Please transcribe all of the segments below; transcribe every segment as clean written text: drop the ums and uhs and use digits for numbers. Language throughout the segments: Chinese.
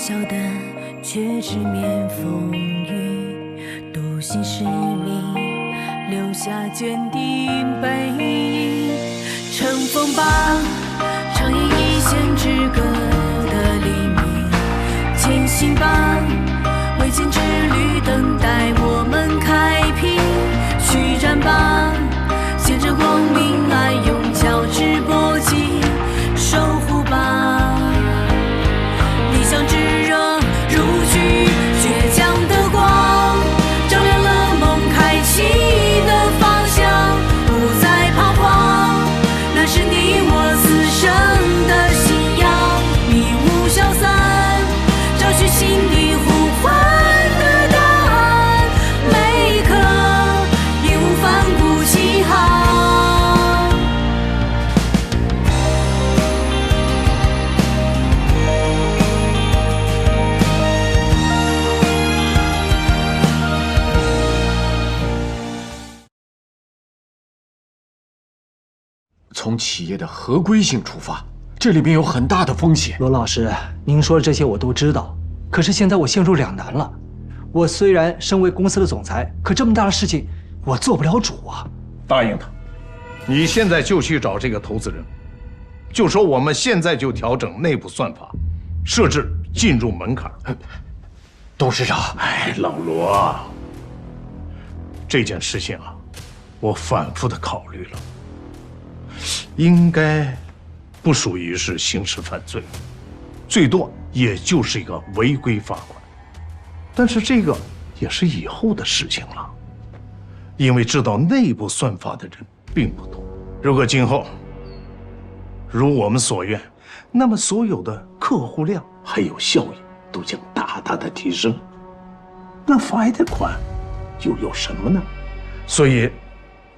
小的，却直面风雨，独行使命，留下坚定背影。乘风吧，唱演一线之歌的黎明，前行吧，未见之旅等待我们开辟，续战吧，见证光明爱用交织搏击，守护吧，理想炙热如炬，倔强的光照亮了梦开启的方向，不再彷徨，那是你我此生的信仰，迷雾消散，找寻心底呼唤的答案，每一刻义无反顾起航。从企业的合规性出发，这里面有很大的风险。罗老师，您说的这些我都知道，可是现在我陷入两难了。我虽然身为公司的总裁，可这么大的事情我做不了主啊。答应他，你现在就去找这个投资人，就说我们现在就调整内部算法，设置进入门槛。董事长，老罗，这件事情啊，我反复的考虑了。应该不属于是刑事犯罪，最多也就是一个违规罚款。但是这个也是以后的事情了，因为知道内部算法的人并不多。如果今后如我们所愿，那么所有的客户量还有效益都将大大的提升，那罚的款又有什么呢？所以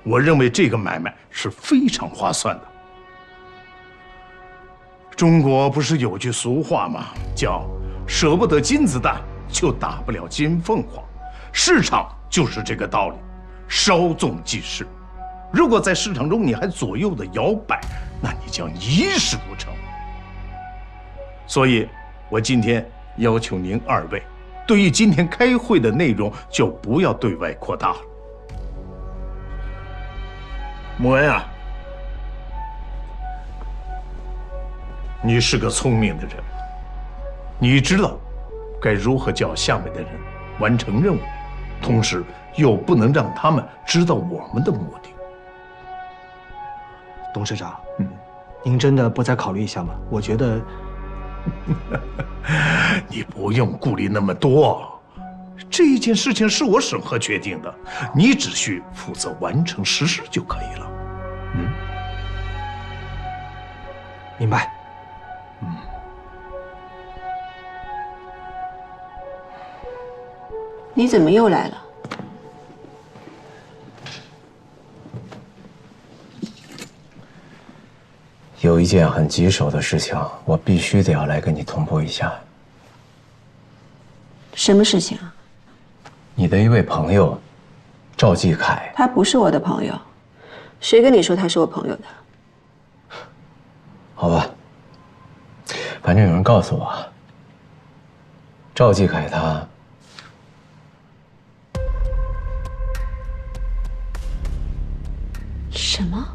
我认为这个买卖是非常划算的。中国不是有句俗话吗？叫舍不得金子弹，就打不了金凤凰。市场就是这个道理，稍纵即逝。如果在市场中你还左右的摇摆，那你将一事无成。所以，我今天要求您二位，对于今天开会的内容就不要对外扩大了。穆恩啊，你是个聪明的人，你知道该如何叫下面的人完成任务，同时又不能让他们知道我们的目的。董事长，您真的不再考虑一下吗？我觉得你不用顾虑那么多，这件事情是我审核决定的，你只需负责完成实施就可以了。明白。你怎么又来了？有一件很棘手的事情，我必须得要来跟你同步一下。什么事情啊？你的一位朋友，赵继凯。他不是我的朋友，谁跟你说他是我朋友的？好吧，反正有人告诉我，赵继凯他什么？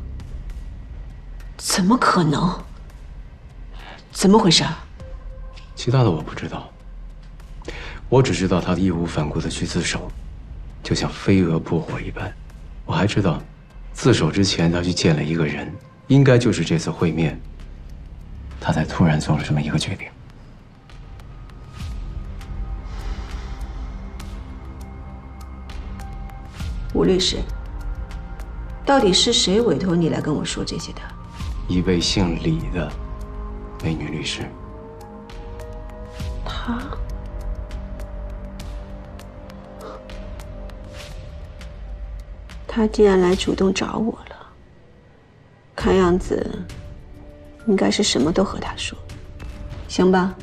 怎么可能？怎么回事？其他的我不知道，我只知道他义无反顾地去自首，就像飞蛾扑火一般。我还知道，自首之前他去见了一个人，应该就是这次会面，他才突然做了这么一个决定。吴律师，到底是谁委托你来跟我说这些的？一位姓李的美女律师。他竟然来主动找我了，看样子应该是什么都和他说。行吧，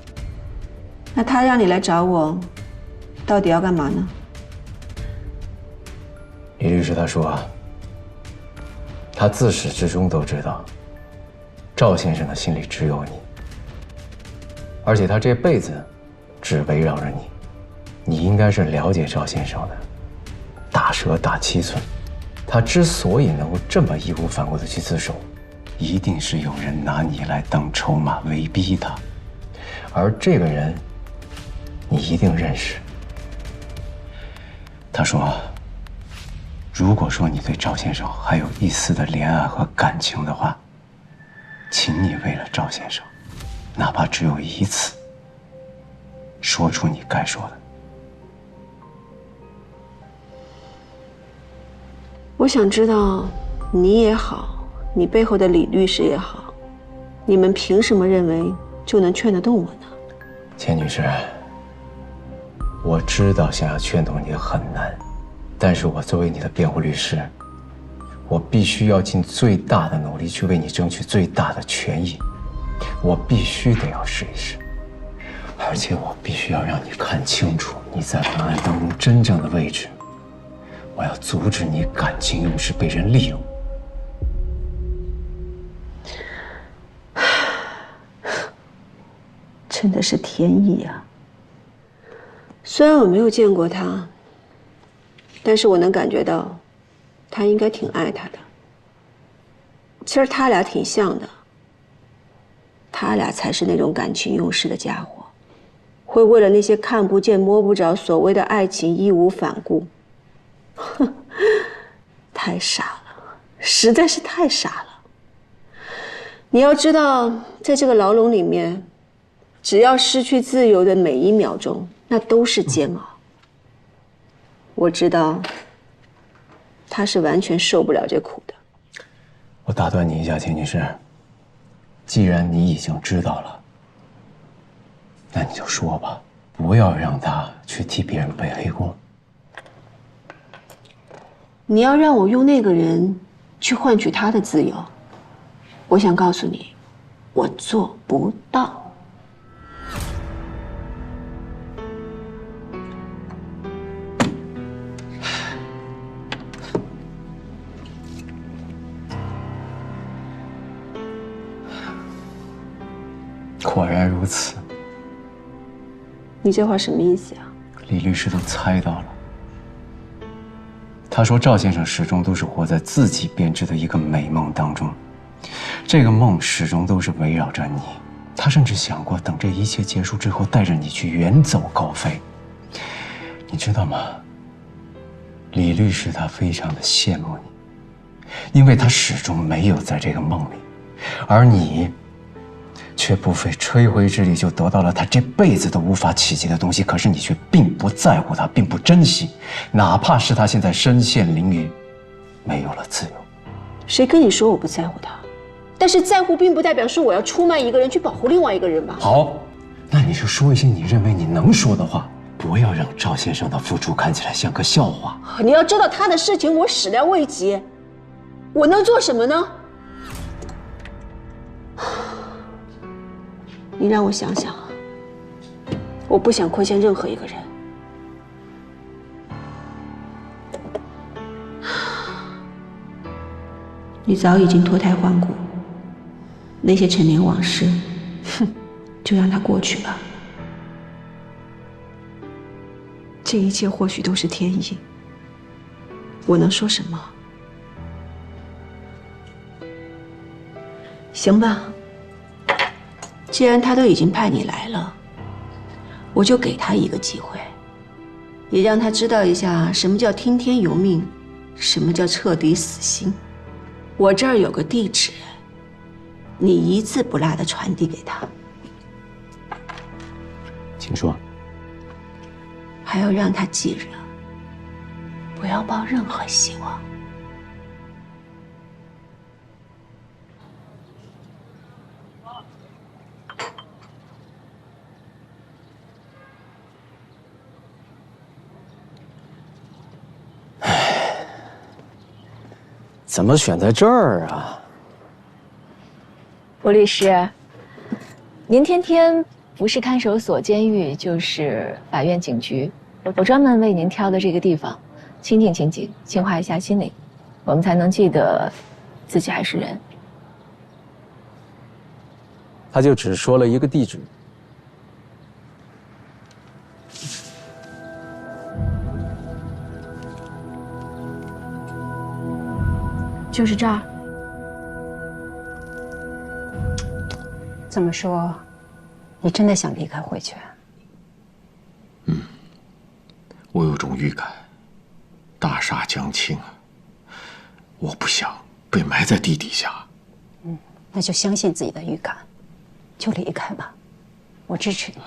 那他让你来找我，到底要干嘛呢？李律师他说，他自始至终都知道，赵先生的心里只有你，而且他这辈子只围绕着你。你应该是了解赵先生的，大蛇打七寸，他之所以能够这么义无反顾地去自首，一定是有人拿你来当筹码威逼他，而这个人，你一定认识。他说，如果说你对赵先生还有一丝的怜爱和感情的话，请你为了赵先生，哪怕只有一次，说出你该说的。我想知道，你也好，你背后的李律师也好，你们凭什么认为就能劝得动我呢？钱女士，我知道想要劝动你很难，但是我作为你的辩护律师，我必须要尽最大的努力去为你争取最大的权益，我必须得要试一试，而且我必须要让你看清楚你在本案当中真正的位置。我要阻止你感情用事被人利用。真的是天意啊！虽然我没有见过他，但是我能感觉到，他应该挺爱他的。其实他俩挺像的，他俩才是那种感情用事的家伙，会为了那些看不见摸不着所谓的爱情义无反顾。哼，太傻了，实在是太傻了。你要知道，在这个牢笼里面，只要失去自由的每一秒钟，那都是煎熬。我知道，他是完全受不了这苦的。我打断你一下，钱女士，既然你已经知道了，那你就说吧，不要让他去替别人背黑锅。你要让我用那个人去换取他的自由，我想告诉你，我做不到。果然如此。你这话什么意思啊？李律师都猜到了。他说赵先生始终都是活在自己编织的一个美梦当中，这个梦始终都是围绕着你。他甚至想过等这一切结束之后带着你去远走高飞。你知道吗？李律师他非常的羡慕你，因为他始终没有在这个梦里，而你却不费吹灰之力就得到了他这辈子都无法企及的东西，可是你却并不在乎他，并不珍惜，哪怕是他现在身陷囹圄，没有了自由。谁跟你说我不在乎他？但是在乎并不代表是我要出卖一个人去保护另外一个人吧？好，那你就说一些你认为你能说的话，不要让赵先生的付出看起来像个笑话。你要知道他的事情我始料未及，我能做什么呢？你让我想想，我不想亏欠任何一个人。你早已经脱胎换骨，那些陈年往事，哼，就让它过去吧。这一切或许都是天意，我能说什么？行吧。既然他都已经派你来了，我就给他一个机会，也让他知道一下什么叫听天由命，什么叫彻底死心。我这儿有个地址，你一字不落地传递给他。请说。还要让他记着，不要抱任何希望。怎么选在这儿啊？吴律师，您天天不是看守所、监狱，就是法院、警局，我专门为您挑的这个地方，清静清静，净化一下心灵，我们才能记得自己还是人。他就只说了一个地址。就是这儿。这么说，你真的想离开汇泉？我有种预感，大厦将倾啊！我不想被埋在地底下。那就相信自己的预感，就离开吧，我支持你。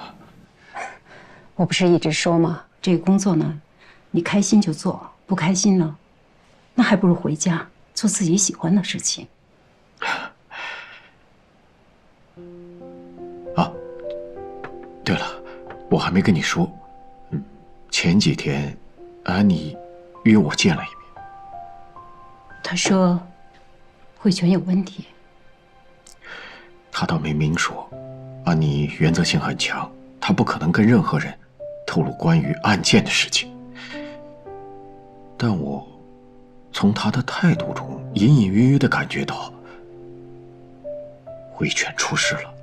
我不是一直说吗？这个工作呢，你开心就做，不开心呢，那还不如回家做自己喜欢的事情。啊，对了，我还没跟你说，前几天，安妮约我见了一面。他说，汇泉有问题。他倒没明说，安妮原则性很强，她不可能跟任何人透露关于案件的事情。但我从她的态度中隐隐约约地感觉到，汇泉出事了。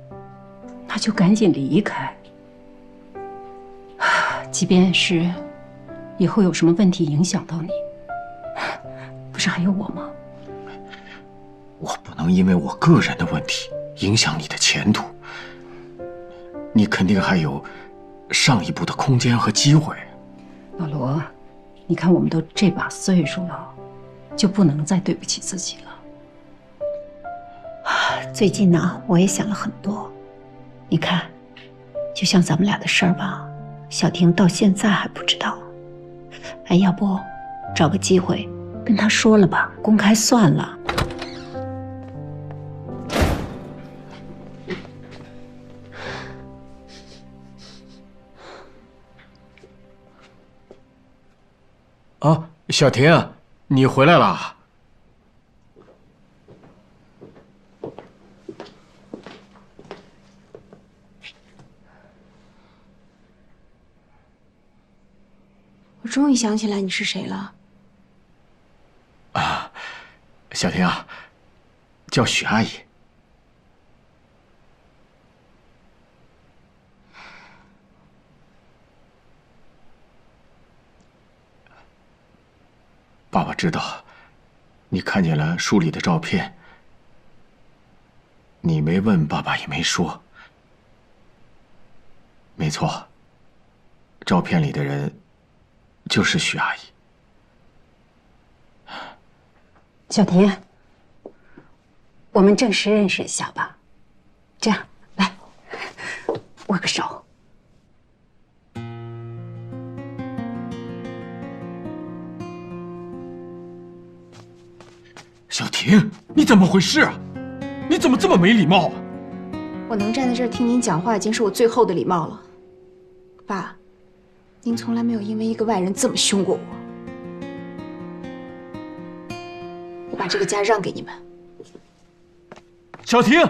那就赶紧离开。即便是以后有什么问题影响到你，不是还有我吗？我不能因为我个人的问题影响你的前途。你肯定还有上一步的空间和机会。老罗，你看我们都这把岁数了，就不能再对不起自己了。最近呢，我也想了很多。你看，就像咱们俩的事儿吧，小婷到现在还不知道。哎，要不找个机会跟她说了吧，公开算了。啊，小婷，你回来了。我终于想起来你是谁了。啊，小婷啊，叫许阿姨。爸爸知道，你看见了书里的照片，你没问，爸爸也没说。没错，照片里的人就是许阿姨。小婷，我们正式认识一下吧。这样，来，握个手。小婷，你怎么回事啊？你怎么这么没礼貌啊？我能站在这儿听您讲话，已经是我最后的礼貌了。爸，您从来没有因为一个外人这么凶过我。我把这个家让给你们。小婷，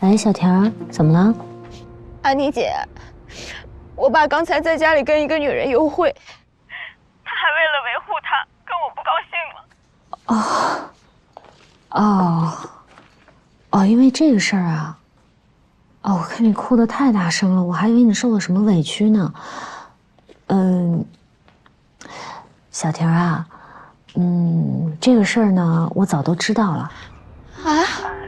喂，小婷儿，怎么了？安妮姐，我爸刚才在家里跟一个女人幽会，他还为了维护她，跟我不高兴了。因为这个事儿啊。我看你哭得太大声了，我还以为你受了什么委屈呢。小婷啊，这个事儿呢，我早都知道了。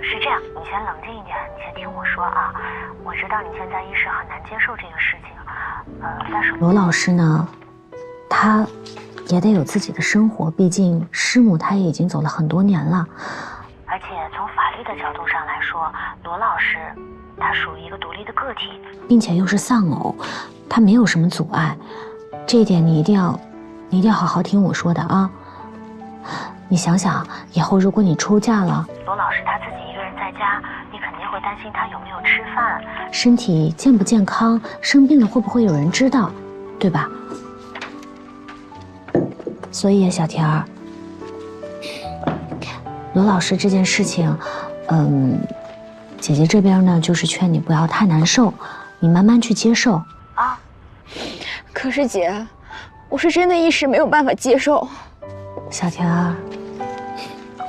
是这样，你先冷静一点，你先听我说啊。我知道你现在一时很难接受这个事情，但是罗老师呢，他也得有自己的生活，毕竟师母她也已经走了很多年了。而且从法律的角度上来说，罗老师他属于一个独立的个体，并且又是丧偶，他没有什么阻碍，这一点你一定要好好听我说的啊。你想想，以后如果你出嫁了，罗老师他自己一个人在家，你肯定会担心他有没有吃饭，身体健不健康，生病了会不会有人知道，对吧？所以小婷儿，罗老师这件事情，姐姐这边呢就是劝你不要太难受，你慢慢去接受啊。可是姐，我是真的一时没有办法接受。小婷儿，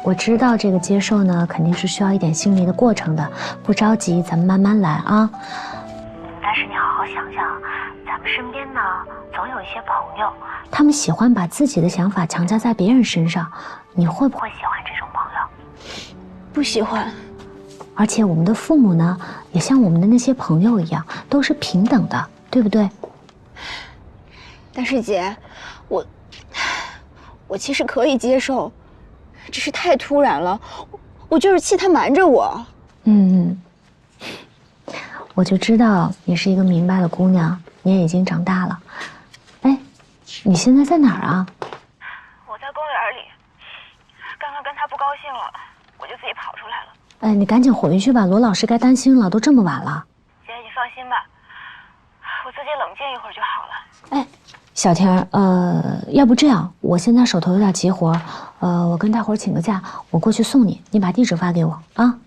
我知道这个接受呢肯定是需要一点心理的过程的，不着急，咱们慢慢来啊。但是你好好想一些朋友，他们喜欢把自己的想法强加在别人身上，你会不会会喜欢这种朋友？不喜欢。而且我们的父母呢，也像我们的那些朋友一样，都是平等的，对不对？但是姐，我其实可以接受，只是太突然了，我就是气他瞒着我。我就知道你是一个明白的姑娘，你也已经长大了。哎，你现在在哪儿啊？我在公园里，刚刚跟他不高兴了，我就自己跑出来了。哎，你赶紧回去吧，罗老师该担心了，都这么晚了。姐，你放心吧，我自己冷静一会儿就好了。哎，小天儿，要不这样，我现在手头有点急活，我跟大伙儿请个假，我过去送你，你把地址发给我啊。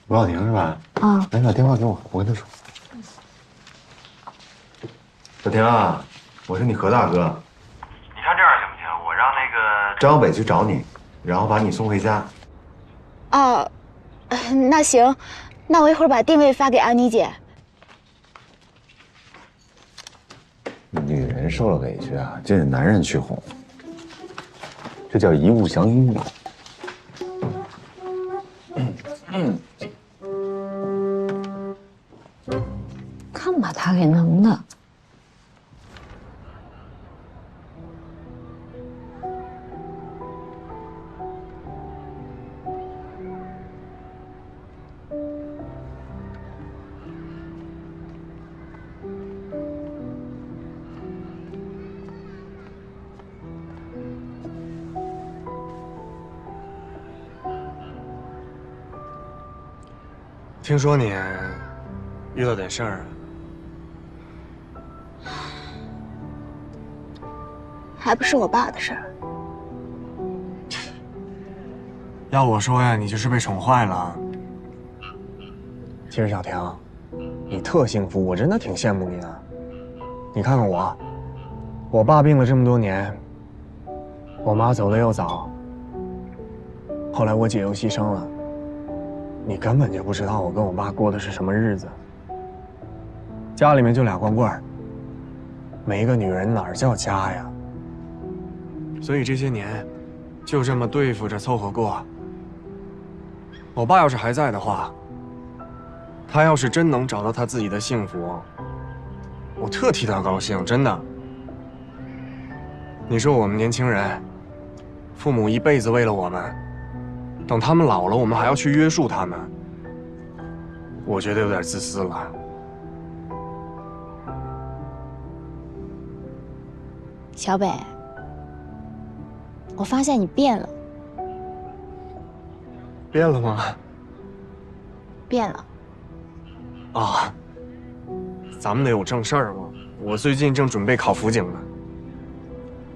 罗小婷是吧？啊，来，把电话给我，我跟他说。小婷啊，我是你何大哥。你看这样行不行？我让那个张小北去找你，然后把你送回家。哦，那行，那我一会儿把定位发给安妮姐。女人受了委屈啊，就得男人去哄，这叫一物降一物。看把他给弄的。听说你遇到点事儿啊？还不是我爸的事儿。要我说呀，你就是被宠坏了。其实小婷，你特幸福，我真的挺羡慕你的。你看看我爸病了这么多年，我妈走的又早，后来我姐又牺牲了。你根本就不知道我跟我爸过的是什么日子。家里面就俩光棍儿，没一个女人哪儿叫家呀？所以这些年，就这么对付着凑合过。我爸要是还在的话，他要是真能找到他自己的幸福，我特替他高兴，真的。你说我们年轻人，父母一辈子为了我们。等他们老了，我们还要去约束他们，我觉得有点自私了。小北，我发现你变了。变了吗？变了。啊，咱们得有正事儿嘛。我最近正准备考辅警呢。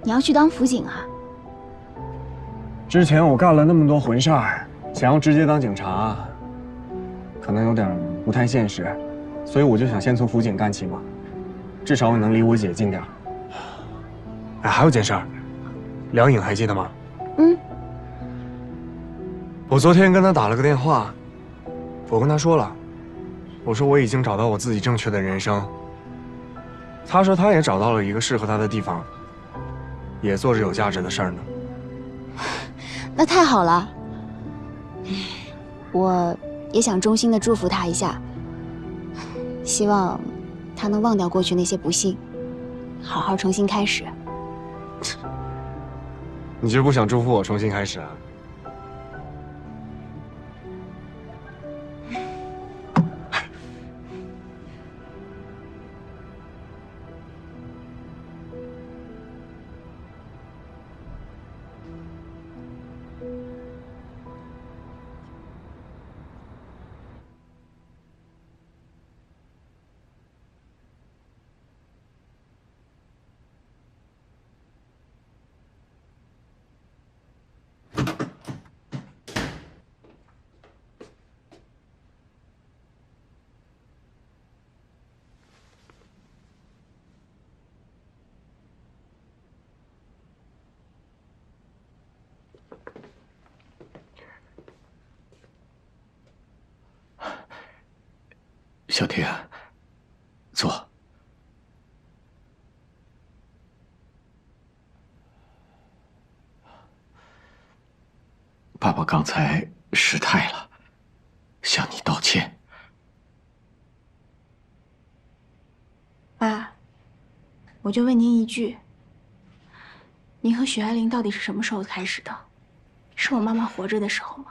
你要去当辅警啊？之前我干了那么多混事儿，想要直接当警察，可能有点不太现实，所以我就想先从辅警干起嘛，至少我能离我姐近点。哎，还有件事儿，梁颖还记得吗？我昨天跟她打了个电话，我跟她说了，我说我已经找到我自己正确的人生。她说她也找到了一个适合她的地方，也做着有价值的事儿呢。那太好了，我也想衷心的祝福他一下，希望他能忘掉过去那些不幸，好好重新开始。你就不想祝福我重新开始啊？小婷，坐。爸爸刚才失态了，向你道歉。爸，我就问您一句，您和许爱玲到底是什么时候开始的？是我妈妈活着的时候吗？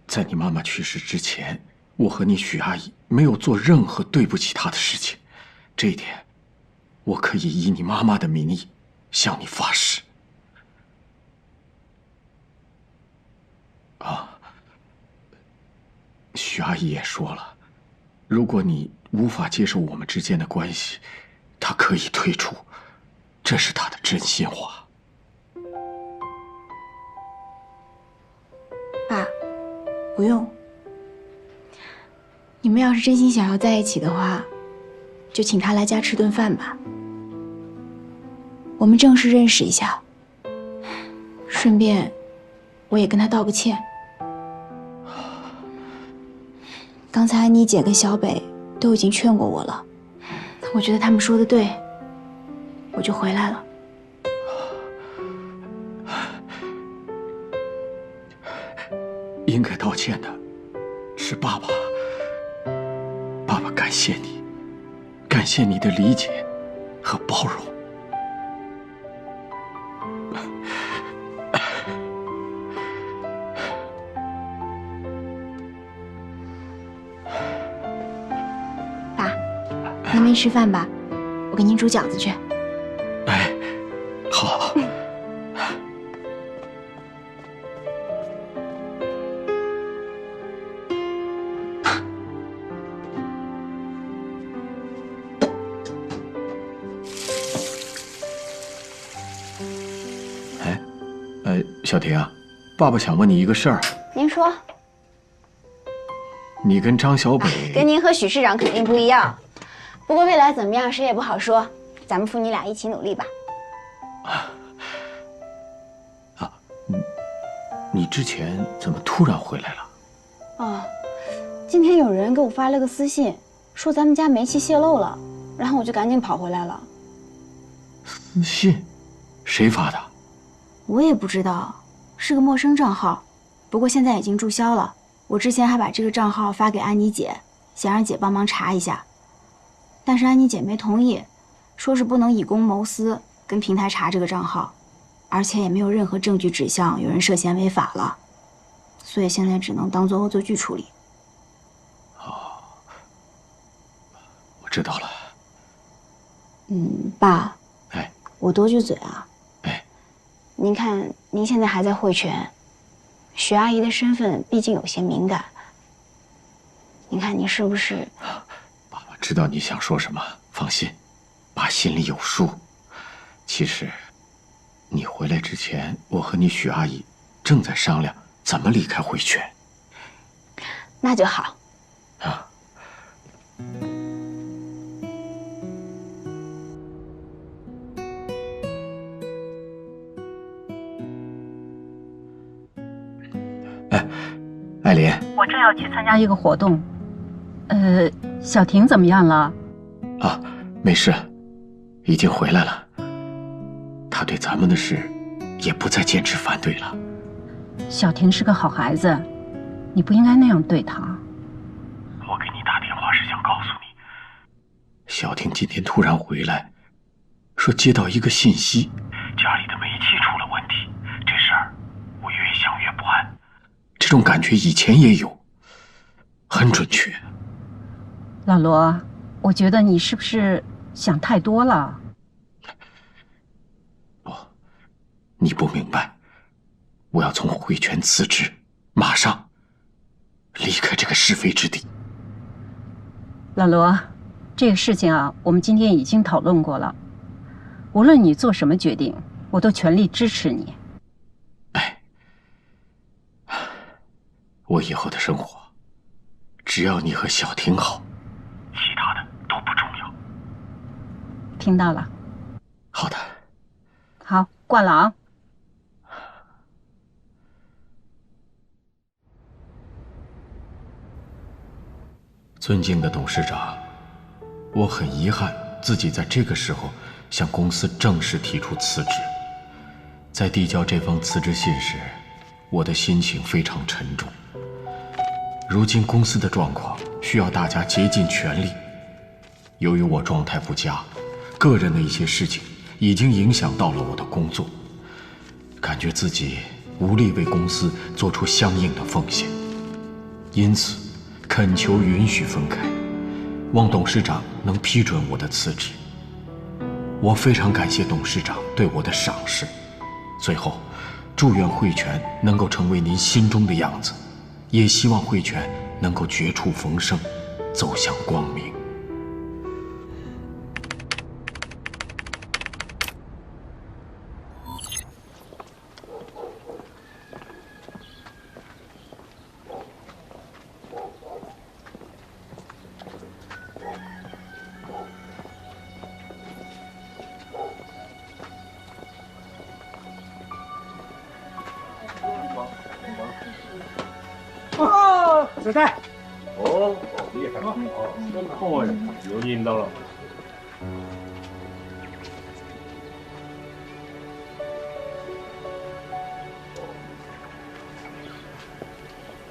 在你妈妈去世之前，我和你许阿姨没有做任何对不起她的事情，这一点，我可以以你妈妈的名义向你发誓。许阿姨也说了，如果你无法接受我们之间的关系，她可以退出，这是她的真心话。爸，不用。你们要是真心想要在一起的话，就请他来家吃顿饭吧。我们正式认识一下，顺便我也跟他道个歉。刚才安妮姐跟小北都已经劝过我了，我觉得他们说的对，我就回来了。应该道歉的是爸爸。爸爸感谢你，感谢你的理解和包容。爸，您没吃饭吧？我给您煮饺子去。哎，好。小婷啊，爸爸想问你一个事儿。您说。你跟张小北跟您和许市长肯定不一样，不过未来怎么样谁也不好说，咱们父女俩一起努力吧。你之前怎么突然回来了？哦，今天有人给我发了个私信，说咱们家煤气泄漏了，然后我就赶紧跑回来了。私信？谁发的？我也不知道，是个陌生账号，不过现在已经注销了。我之前还把这个账号发给安妮姐，想让姐帮忙查一下，但是安妮姐没同意，说是不能以公谋私，跟平台查这个账号，而且也没有任何证据指向有人涉嫌违法了，所以现在只能当做恶作剧处理。哦，我知道了。爸，哎，我多句嘴啊。哎，您看，您现在还在汇泉，许阿姨的身份毕竟有些敏感，您看您是不是？爸爸知道你想说什么，放心，爸心里有数。其实，你回来之前，我和你许阿姨正在商量怎么离开汇泉。那就好。啊。艾琳，我正要去参加一个活动，小婷怎么样了？啊，没事，已经回来了。她对咱们的事也不再坚持反对了。小婷是个好孩子，你不应该那样对她。我给你打电话是想告诉你，小婷今天突然回来，说接到一个信息，家里的煤气出了问题。这事儿我越想越不安。这种感觉以前也有，很准确。老罗，我觉得你是不是想太多了？你不明白，我要从汇泉辞职，马上离开这个是非之地。老罗，这个事情啊，我们今天已经讨论过了。无论你做什么决定，我都全力支持你。我以后的生活，只要你和小婷好，其他的都不重要。听到了。好的。好，挂了啊。尊敬的董事长，我很遗憾自己在这个时候向公司正式提出辞职。在递交这封辞职信时，我的心情非常沉重。如今公司的状况需要大家竭尽全力。由于我状态不佳，个人的一些事情已经影响到了我的工作，感觉自己无力为公司做出相应的奉献，因此恳求允许分开，望董事长能批准我的辞职。我非常感谢董事长对我的赏识，最后祝愿慧泉能够成为您心中的样子，也希望慧泉能够绝处逢生，走向光明。小戴，哦，厉害了，哦，留意到了。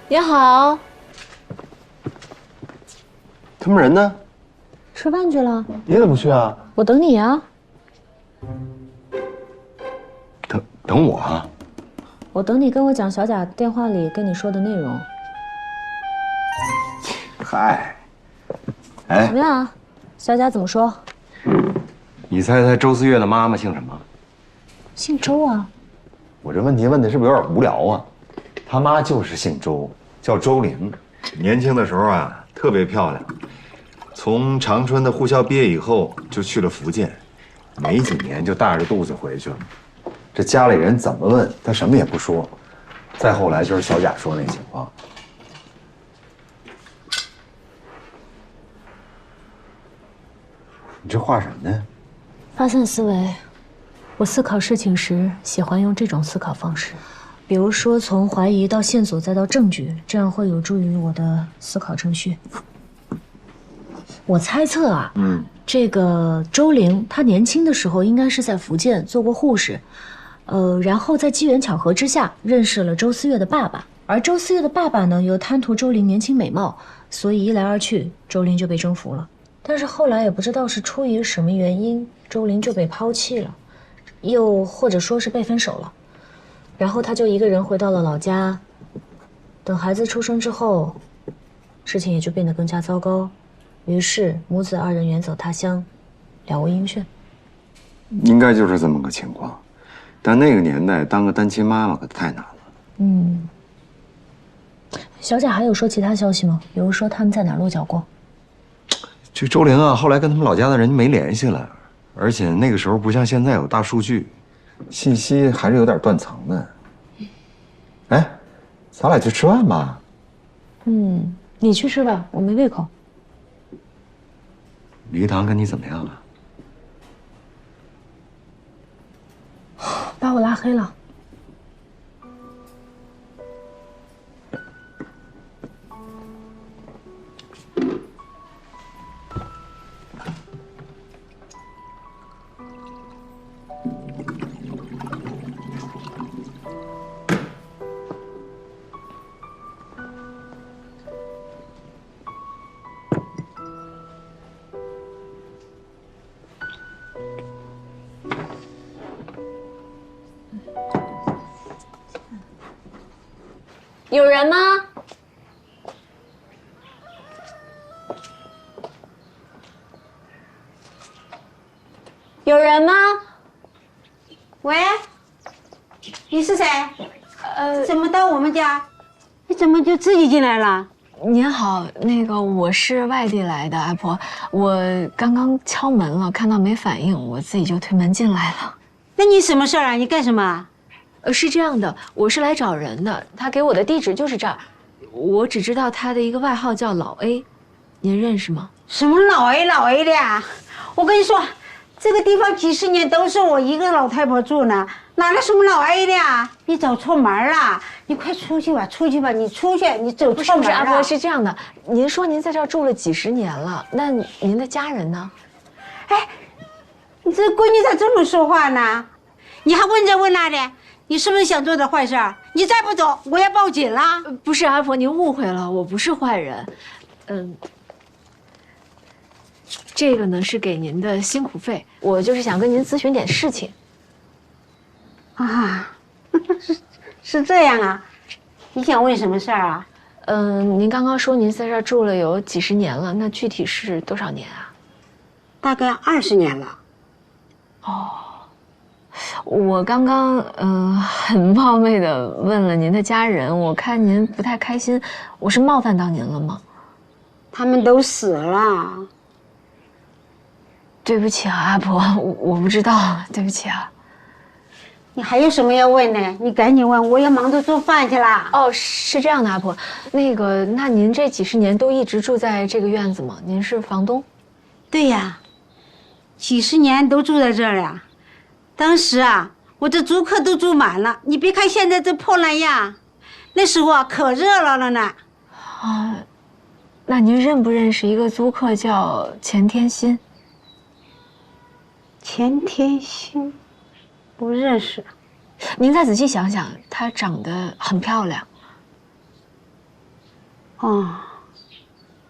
你好，他们人呢？吃饭去了。你怎么不去啊？我等你啊。等我啊？我等你跟我讲小贾电话里跟你说的内容。嗨，哎，怎么样啊？小贾怎么说？你猜猜周思月的妈妈姓什么？姓周啊。我这问题问的是不是有点无聊啊？他妈就是姓周，叫周玲。年轻的时候啊，特别漂亮。从长春的护校毕业以后，就去了福建，没几年就大着肚子回去了。这家里人怎么问，他什么也不说。再后来就是小贾说那情况。你这画什么呢？发散思维。我思考事情时喜欢用这种思考方式，比如说从怀疑到线索再到证据，这样会有助于我的思考程序。我猜测啊，这个周玲她年轻的时候应该是在福建做过护士，然后在机缘巧合之下认识了周思月的爸爸，而周思月的爸爸呢又贪图周玲年轻美貌，所以一来二去，周玲就被征服了。但是后来也不知道是出于什么原因，周玲就被抛弃了，又或者说是被分手了。然后他就一个人回到了老家。等孩子出生之后，事情也就变得更加糟糕，于是母子二人远走他乡，了无音讯。应该就是这么个情况，但那个年代当个单亲妈妈可太难了。小贾还有说其他消息吗？比如说他们在哪儿落脚过？这周玲啊，后来跟他们老家的人没联系了，而且那个时候不像现在有大数据，信息还是有点断层的。哎，咱俩去吃饭吧。你去吃吧，我没胃口。李一堂跟你怎么样了？把我拉黑了。有人吗？有人吗？喂，你是谁？怎么到我们家？你怎么就自己进来了？您好，那个我是外地来的，阿婆，我刚刚敲门了，看到没反应，我自己就推门进来了。那你什么事儿啊？你干什么？是这样的，我是来找人的，他给我的地址就是这儿，我只知道他的一个外号叫老 A， 您认识吗？什么老 A 的呀？我跟你说，这个地方几十年都是我一个老太婆住呢，哪来什么老 A 的呀？你走错门了，你快出去吧，出去吧，你出去，你走错门了。不是阿婆，是这样的，您说您在这儿住了几十年了，那您的家人呢？哎，你这闺女咋这么说话呢？你还问这问那的，你是不是想做点坏事？你再不走，我要报警了。不是阿婆，您误会了，我不是坏人。这个呢是给您的辛苦费，我就是想跟您咨询点事情。啊，是这样啊？你想问什么事儿啊？您刚刚说您在这儿住了有几十年了，那具体是多少年啊？大概20年了。哦，我刚刚很冒昧的问了您的家人，我看您不太开心，我是冒犯到您了吗？他们都死了。对不起啊，阿婆，我不知道，对不起啊。你还有什么要问的？你赶紧问，我要忙着做饭去了。哦，是这样的，阿婆，那您这几十年都一直住在这个院子吗？您是房东？对呀，几十年都住在这儿呀。当时啊，我这租客都住满了。你别看现在这破烂样，那时候啊可热闹了呢。啊，那您认不认识一个租客叫钱天心？钱天心，不认识。您再仔细想想，她长得很漂亮。哦，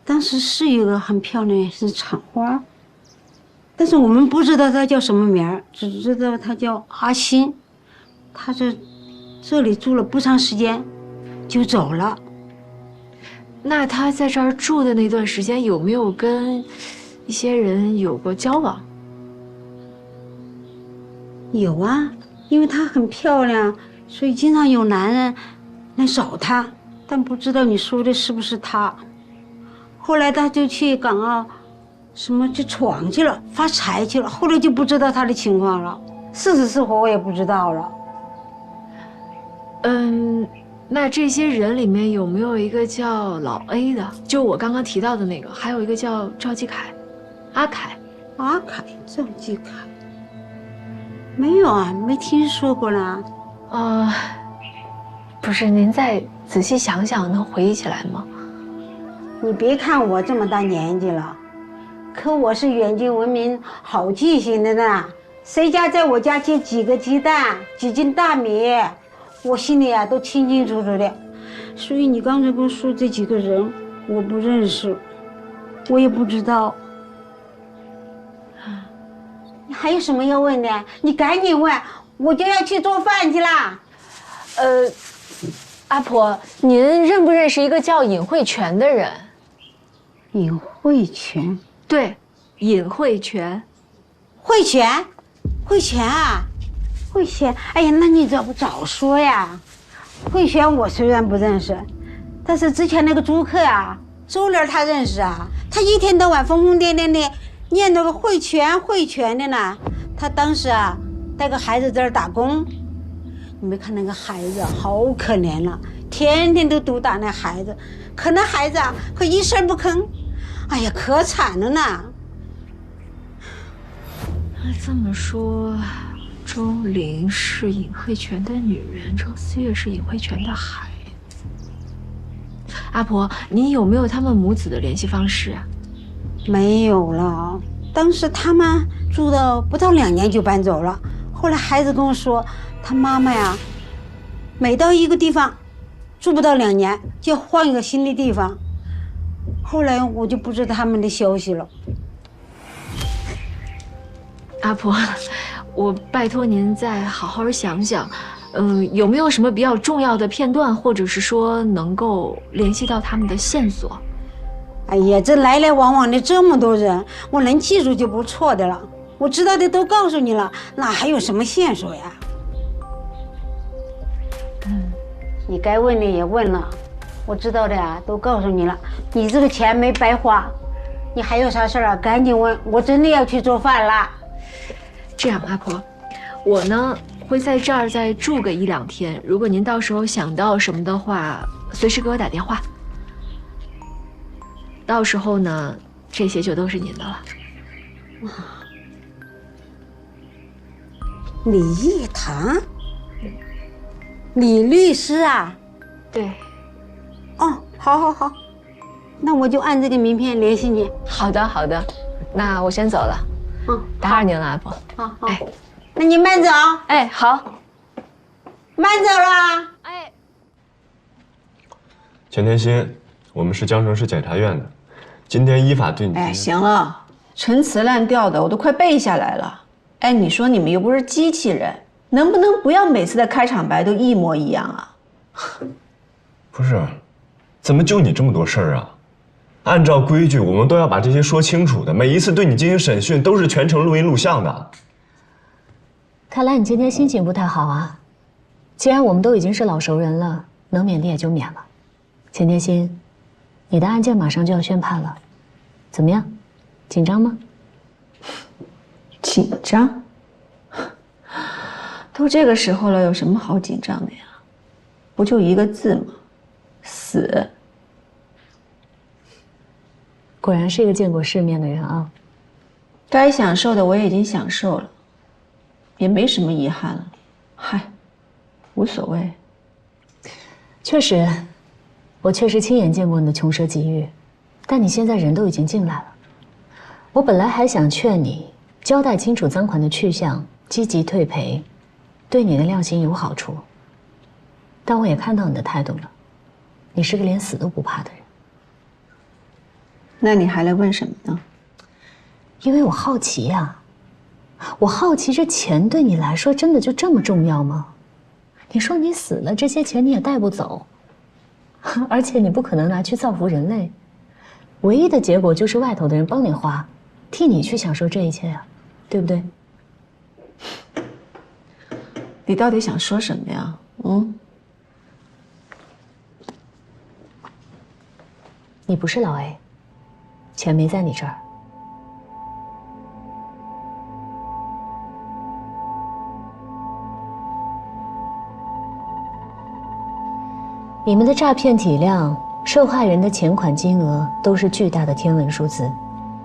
当时是有个很漂亮，是厂花，但是我们不知道她叫什么名儿，只知道她叫阿欣。她这里住了不长时间，就走了。那她在这儿住的那段时间，有没有跟一些人有过交往？有啊，因为她很漂亮，所以经常有男人来找她，但不知道你说的是不是她。后来她就去港澳，什么去闯去了，发财去了。后来就不知道她的情况了，是死是活我也不知道了。那这些人里面有没有一个叫老 A 的？就我刚刚提到的那个，还有一个叫赵继凯，阿凯，赵继凯。没有啊，没听说过呢。不是，您再仔细想想，能回忆起来吗？你别看我这么大年纪了，可我是远近闻名、好记性的呢。谁家在我家接几个鸡蛋、几斤大米，我心里啊都清清楚楚的。所以你刚才跟我说这几个人，我不认识，我也不知道。你还有什么要问的？你赶紧问，我就要去做饭去啦。阿婆，您认不认识一个叫尹慧泉的人？尹慧泉？对，尹慧泉。慧泉啊，慧泉。哎呀，那你怎么不早说呀？慧泉我虽然不认识，但是之前那个租客啊，周莲他认识啊。他一天到晚疯疯癫癫的念那个慧泉的呢。他当时啊带个孩子在这儿打工，你没看那个孩子好可怜了，天天都毒打那孩子，可那孩子啊可一声不吭，哎呀可惨了呢。那这么说，周玲是尹慧泉的女人，周思月是尹慧泉的孩子。阿婆，你有没有他们母子的联系方式啊？没有了，当时他们住到不到2年就搬走了。后来孩子跟我说，他妈妈呀，每到一个地方住不到2年，就要换一个新的地方。后来我就不知道他们的消息了。阿婆，我拜托您再好好想想，有没有什么比较重要的片段，或者是说能够联系到他们的线索？哎呀，这来来往往的这么多人，我能记住就不错的了。我知道的都告诉你了，哪还有什么线索呀？你该问的也问了，我知道的呀都告诉你了。你这个钱没白花，你还有啥事啊？赶紧问，我真的要去做饭了。这样，阿婆，我呢会在这儿再住个1、2天。如果您到时候想到什么的话，随时给我打电话。到时候呢，这些就都是您的了。李义堂，李律师啊？对。哦，好，那我就按这个名片联系你。好的，那我先走了。打扰您了，阿婆。好。哎，那你慢走。哎，好，慢走了。哎，钱天心，我们是江城市检察院的，今天依法对你……哎，行了，陈词滥调的我都快背下来了。哎，你说你们又不是机器人，能不能不要每次的开场白都一模一样啊？不是，怎么就你这么多事儿啊？按照规矩，我们都要把这些说清楚的。每一次对你进行审讯，都是全程录音录像的。看来你今天心情不太好啊。既然我们都已经是老熟人了，能免的也就免了。钱天心，你的案件马上就要宣判了，怎么样？紧张吗？紧张？都这个时候了，有什么好紧张的呀？不就一个字吗？死。果然是一个见过世面的人啊。该享受的我也已经享受了，也没什么遗憾了。嗨，无所谓。确实，我确实亲眼见过你的穷奢极欲，但你现在人都已经进来了。我本来还想劝你交代清楚赃款的去向，积极退赔，对你的量刑有好处。但我也看到你的态度了，你是个连死都不怕的人。那你还来问什么呢？因为我好奇呀，我好奇这钱对你来说真的就这么重要吗？你说你死了，这些钱你也带不走，而且你不可能拿去造福人类，唯一的结果就是外头的人帮你花，替你去享受这一切呀，对不对？你到底想说什么呀？你不是老 A， 钱没在你这儿。你们的诈骗体量、受害人的钱款金额都是巨大的天文数字，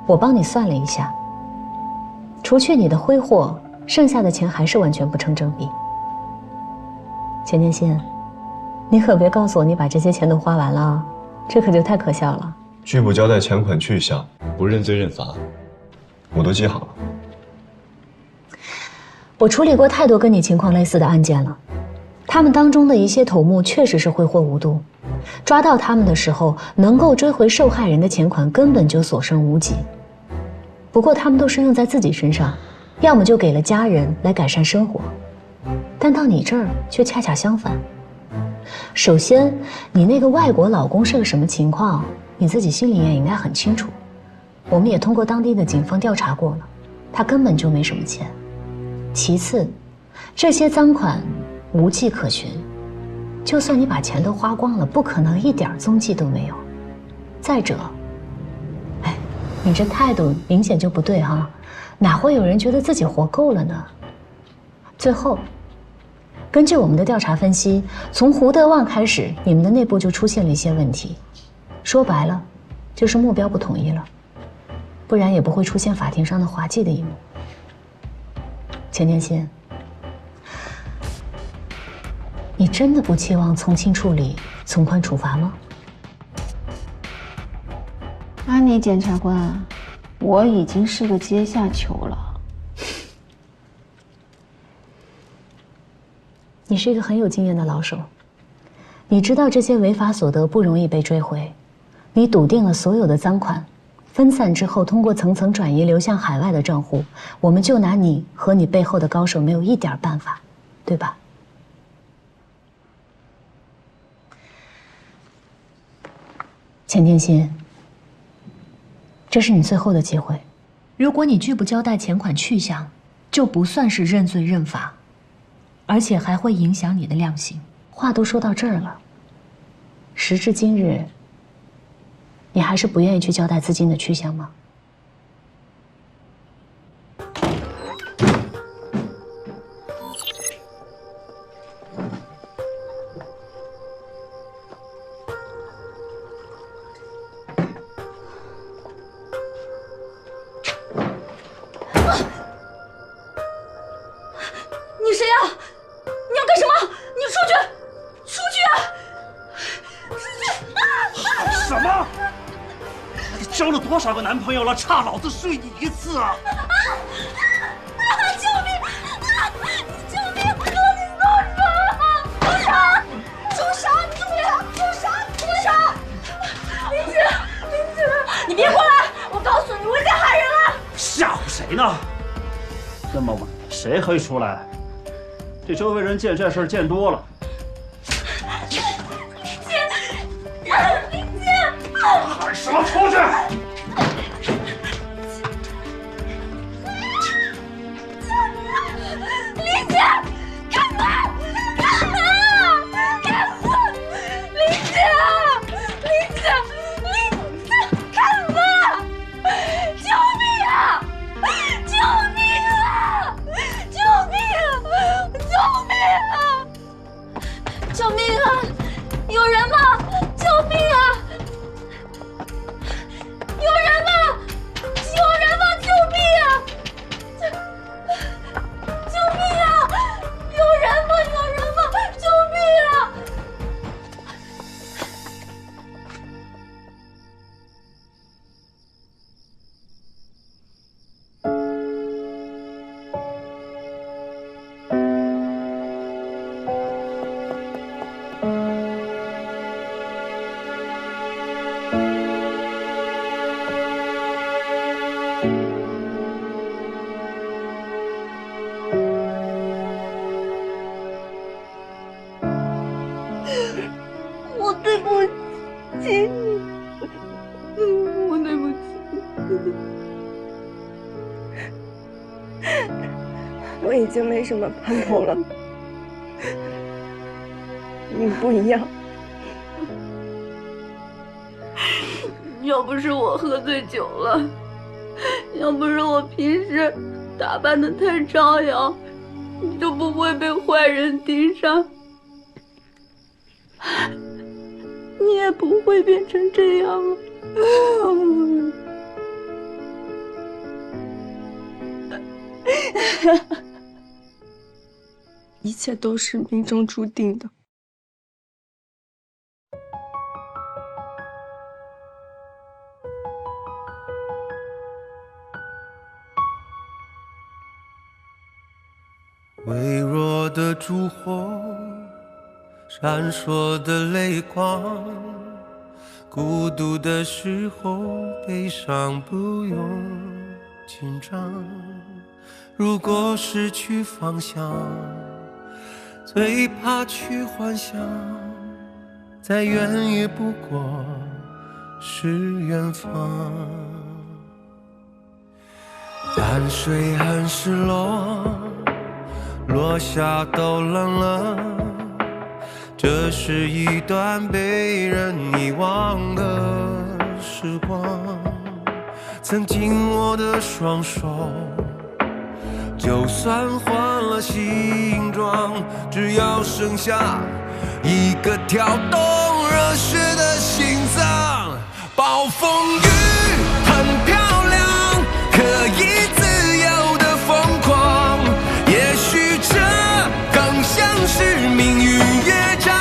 我帮你算了一下，除去你的挥霍，剩下的钱还是完全不成正比。钱天心，你可别告诉我你把这些钱都花完了啊，这可就太可笑了。拒不交代钱款去向，不认罪认罚，我都记好了。我处理过太多跟你情况类似的案件了，他们当中的一些头目确实是挥霍无度，抓到他们的时候，能够追回受害人的钱款根本就所剩无几。不过他们都是用在自己身上，要么就给了家人来改善生活，但到你这儿却恰恰相反。首先，你那个外国老公是个什么情况，你自己心里也应该很清楚。我们也通过当地的警方调查过了，他根本就没什么钱。其次，这些赃款无迹可寻，就算你把钱都花光了，不可能一点踪迹都没有。再者，你这态度明显就不对哈，哪会有人觉得自己活够了呢？最后，根据我们的调查分析，从胡德旺开始，你们的内部就出现了一些问题，说白了，就是目标不统一了，不然也不会出现法庭上的滑稽的一幕。钱天心，你真的不期望从轻处理、从宽处罚吗？安妮检察官，我已经是个阶下囚了。你是一个很有经验的老手，你知道这些违法所得不容易被追回，你笃定了所有的赃款分散之后，通过层层转移流向海外的账户，我们就拿你和你背后的高手没有一点办法，对吧？钱天心，这是你最后的机会，如果你拒不交代钱款去向，就不算是认罪认罚，而且还会影响你的量刑。话都说到这儿了，时至今日，你还是不愿意去交代资金的去向吗？你谁呀？你要干什么？你出去！出去！出去！什么？你交了多少个男朋友了？差老子睡你一次啊！救命！也可以出来。这周围人见这事儿见多了。林姐，喊什么出去！林姐，干嘛？干嘛？干嘛？林姐，林姐，林姐，干嘛？救命啊！救命啊！救命啊！救命啊！救命啊！有人吗？救命啊！有人吗？有人吗？救命啊！救命啊！有人吗？有人吗？救命啊！我对不起你，我对不起你。我已经没什么盼头了。你不一样。要不是我喝醉酒了，要不是我平时打扮得太招摇，你就不会被坏人盯上，你也不会变成这样了。一切都是命中注定的。微弱的烛火，闪烁的泪光，孤独的时候，悲伤不用紧张。如果失去方向，最怕去幻想，再远也不过是远方。淡水很失落，落下都冷了，这是一段被人遗忘的时光。曾经我的双手，就算换了形状，只要剩下一个跳动热血的心脏。暴风雨很漂亮，可以自由的疯狂，也许这更像是命运乐章。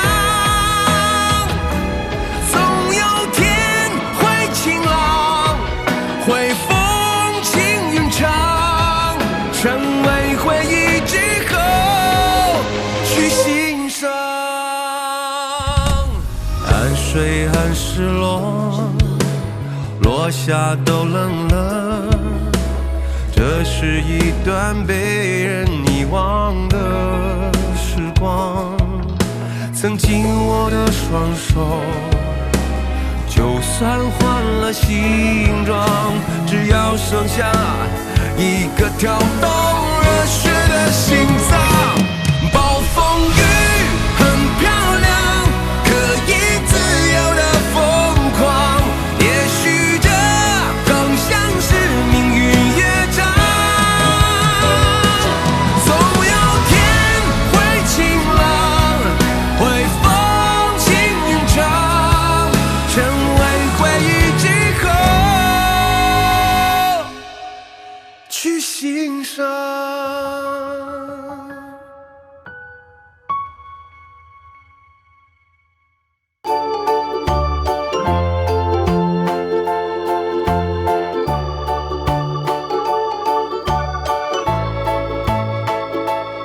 总有天会晴朗，会风轻云长，成为回忆之后去欣赏。淡水很失落，落下都冷了，这是一段被人遗忘的时光。曾经我的双手，就算换了形状，只要剩下一个跳动热血的心脏。